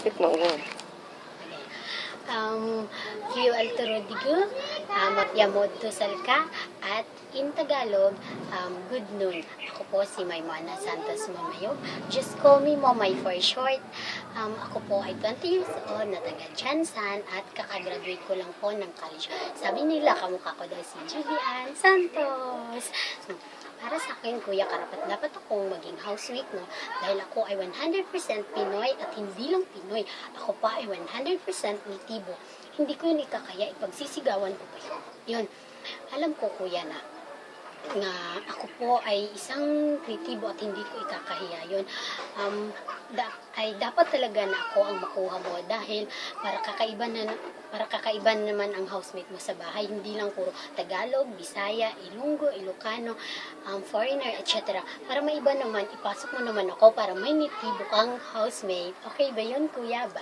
Isip mo yun. Kiyo Altorodigo, Yamod Salka, at in Tagalog, good noon. Ako po si Maymana Santos Mamayo. Just call me Momay for short. Ako po ay 20 years old, na taga Jansan, at kakagraduate ko lang po ng college. Sabi nila, kamukha ko daw si Julian Santos. Para sa akin, kuya, karapat dapat akong maging housemate, no? Dahil ako ay 100% Pinoy at hindi lang Pinoy. Ako pa ay 100% natibo. Hindi ko yun ikakaya, ipagsisigawan ko pa yun. Yun. Alam ko, kuya, na ako po ay isang natibo at hindi ko ikakahiya yun. Dapat talaga na ako ang makuha mo dahil para kakaiba naman ang housemate mo sa bahay, hindi lang puro Tagalog, Bisaya, Ilonggo, Ilocano, foreigner, etc. Para maiba naman, ipasok mo naman ako para may nitibo kang housemate. Okay ba yun, kuya? Ba?